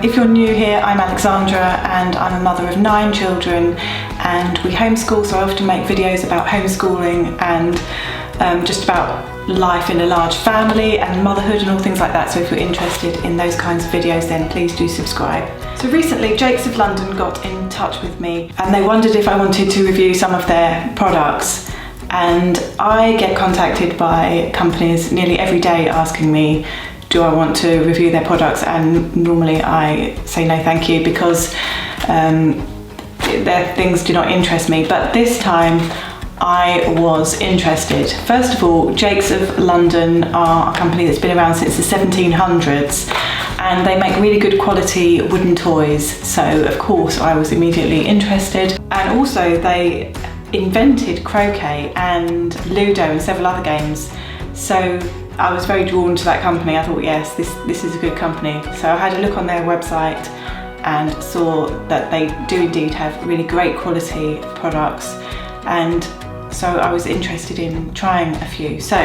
If you're new here, I'm Alexandra and I'm a mother of 9 children and we homeschool, so I often make videos about homeschooling and just about life in a large family and motherhood and all things like that. So if you're interested in those kinds of videos, then please do subscribe. So recently Jakes of London got in touch with me and they wondered if I wanted to review some of their products. And I get contacted by companies nearly every day asking me, do I want to review their products? And normally I say no thank you, because their things do not interest me. But this time I was interested. First of all, Jakes of London are a company that's been around since the 1700s and they make really good quality wooden toys. So of course I was immediately interested. And also they invented croquet and Ludo and several other games. So I was very drawn to that company. I thought, yes, this is a good company. So I had a look on their website and saw that they do indeed have really great quality products. And so I was interested in trying a few. So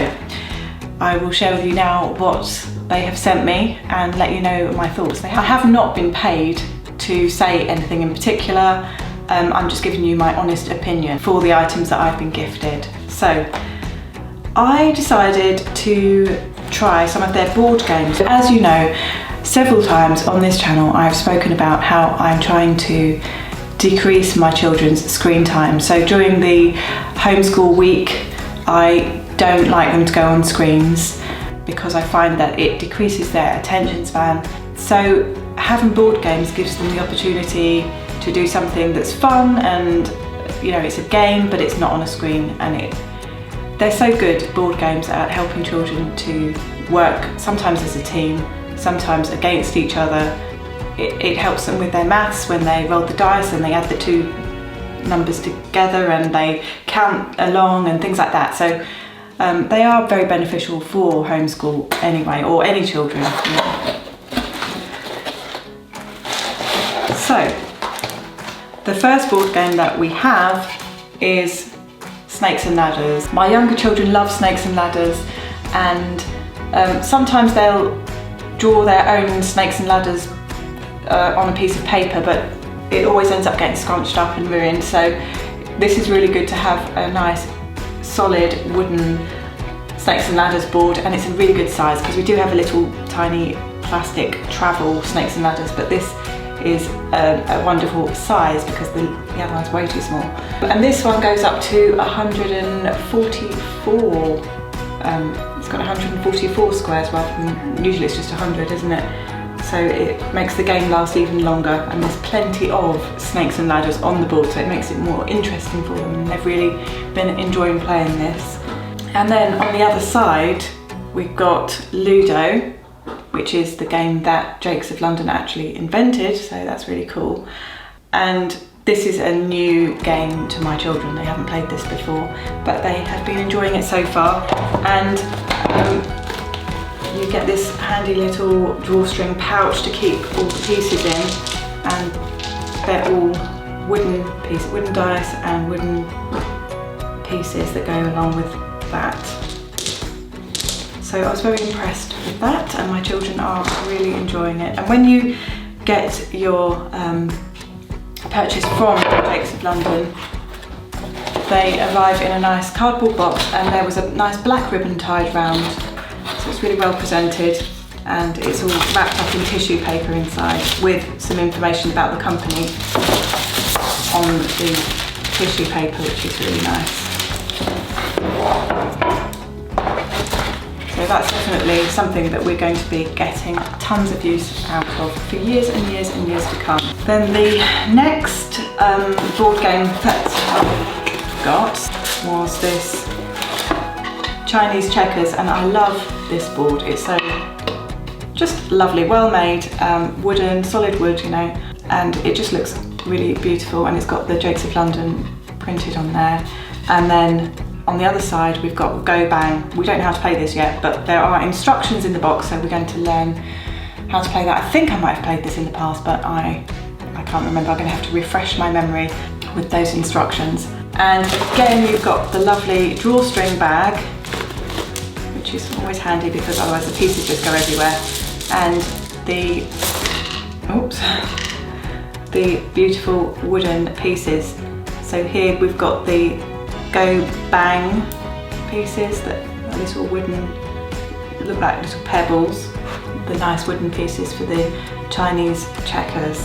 I will share with you now what they have sent me and let you know my thoughts. I have not been paid to say anything in particular. I'm just giving you my honest opinion for the items that I've been gifted. So I decided to try some of their board games. As you know, several times on this channel I've spoken about how I'm trying to decrease my children's screen time. So during the homeschool week I don't like them to go on screens because I find that it decreases their attention span. So having board games gives them the opportunity to do something that's fun and, you know, it's a game but it's not on a screen, and they're so good, board games, at helping children to work sometimes as a team, sometimes against each other. It helps them with their maths when they roll the dice and they add the two numbers together and they count along and things like that. So they are very beneficial for homeschool anyway, or any children. So the first board game that we have is Snakes and Ladders. My younger children love Snakes and Ladders, and sometimes they'll draw their own snakes and ladders on a piece of paper, but it always ends up getting scrunched up and ruined. So this is really good to have a nice solid wooden Snakes and Ladders board, and it's a really good size because we do have a little tiny plastic travel Snakes and Ladders, but this is a wonderful size because the other one's way too small. And this one goes up to 144. It's got 144 squares rather than, usually it's just 100, isn't it? So it makes the game last even longer, and there's plenty of Snakes and Ladders on the board, so it makes it more interesting for them, and they've really been enjoying playing this. And then on the other side we've got Ludo, which is the game that Jakes of London actually invented, so that's really cool. And this is a new game to my children. They haven't played this before, but they have been enjoying it so far. And you get this handy little drawstring pouch to keep all the pieces in, and they're all wooden dice and wooden pieces that go along with that. So I was very impressed with that, and my children are really enjoying it. And when you get your purchase from Jakes of London, they arrive in a nice cardboard box, and there was a nice black ribbon tied round, so it's really well presented, and it's all wrapped up in tissue paper inside with some information about the company on the tissue paper, which is really nice. So that's definitely something that we're going to be getting tons of use out of for years and years and years to come. Then the next board game that I got was this Chinese checkers, and I love this board. It's so just lovely, well made, wooden, solid wood, you know, and it just looks really beautiful, and it's got the Jakes of London printed on there. And then on the other side we've got Go Bang. We don't know how to play this yet, but there are instructions in the box, so we're going to learn how to play that. I think I might have played this in the past, but I can't remember. I'm going to have to refresh my memory with those instructions. And again, you've got the lovely drawstring bag, which is always handy because otherwise the pieces just go everywhere. And the oops, the beautiful wooden pieces. So here we've got the go bang pieces that are little wooden, look like little pebbles. The nice wooden pieces for the Chinese checkers.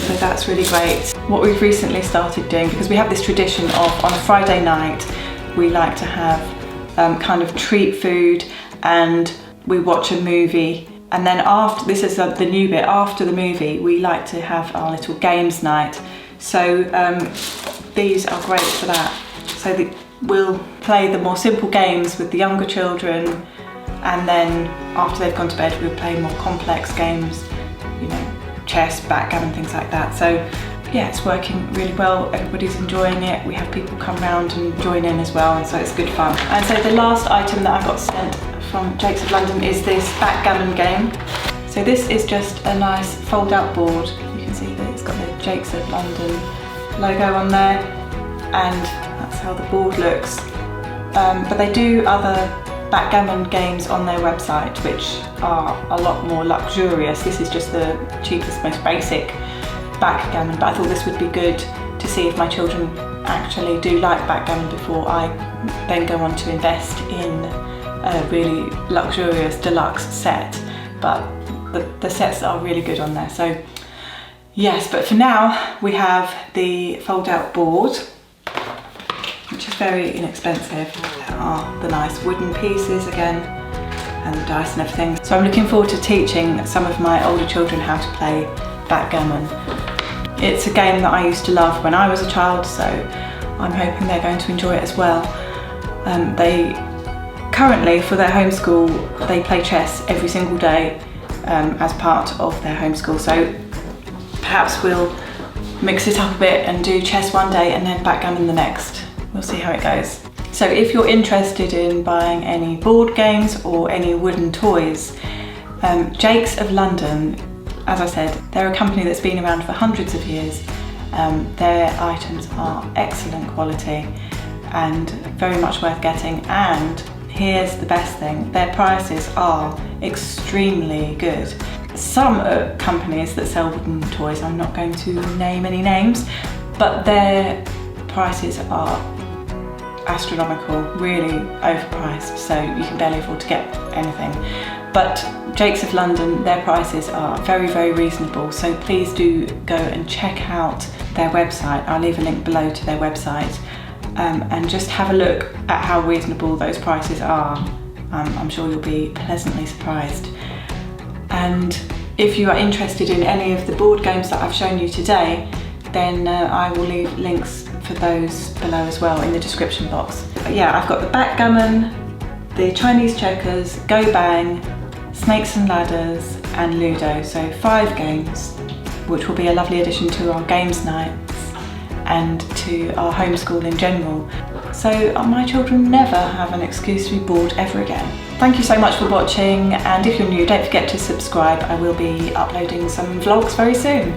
So that's really great. What we've recently started doing, because we have this tradition of on a Friday night, we like to have kind of treat food and we watch a movie. And then after, this is the new bit, after the movie, we like to have our little games night. So these are great for that. So we'll play the more simple games with the younger children, and then after they've gone to bed, we'll play more complex games, you know, chess, backgammon, things like that. So yeah, it's working really well. Everybody's enjoying it. We have people come round and join in as well, and so it's good fun. And so the last item that I got sent from Jakes of London is this backgammon game. So this is just a nice fold-out board. You can see that it's got the Jakes of London logo on there, and that's how the board looks. But they do other backgammon games on their website which are a lot more luxurious. This is just the cheapest, most basic backgammon, but I thought this would be good to see if my children actually do like backgammon before I then go on to invest in a really luxurious deluxe set. But the sets are really good on there. So yes, but for now we have the fold-out board, which is very inexpensive. There are the nice wooden pieces again, and the dice and everything. So I'm looking forward to teaching some of my older children how to play backgammon. It's a game that I used to love when I was a child, so I'm hoping they're going to enjoy it as well. They currently, for their homeschool, they play chess every single day as part of their homeschool. So perhaps we'll mix it up a bit and do chess one day and then backgammon the next. We'll see how it goes. So if you're interested in buying any board games or any wooden toys, Jakes of London, as I said, they're a company that's been around for hundreds of years. Their items are excellent quality and very much worth getting. And here's the best thing, their prices are extremely good. Some companies that sell wooden toys, I'm not going to name any names, but their prices are astronomical, really overpriced, so you can barely afford to get anything. But Jakes of London, their prices are very, very reasonable, so please do go and check out their website. I'll leave a link below to their website, and just have a look at how reasonable those prices are. I'm sure you'll be pleasantly surprised. And if you are interested in any of the board games that I've shown you today, then I will leave links for those below as well in the description box. But yeah, I've got the backgammon, the Chinese checkers, go bang, snakes and ladders, and Ludo. So 5 games, which will be a lovely addition to our games nights and to our homeschool in general. So my children never have an excuse to be bored ever again. Thank you so much for watching, and if you're new, don't forget to subscribe. I will be uploading some vlogs very soon.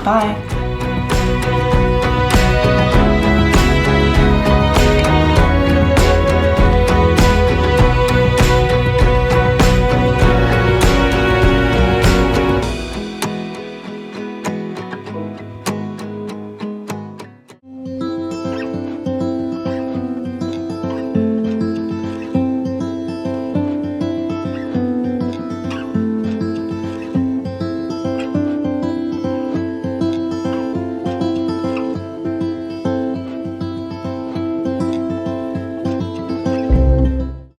Bye.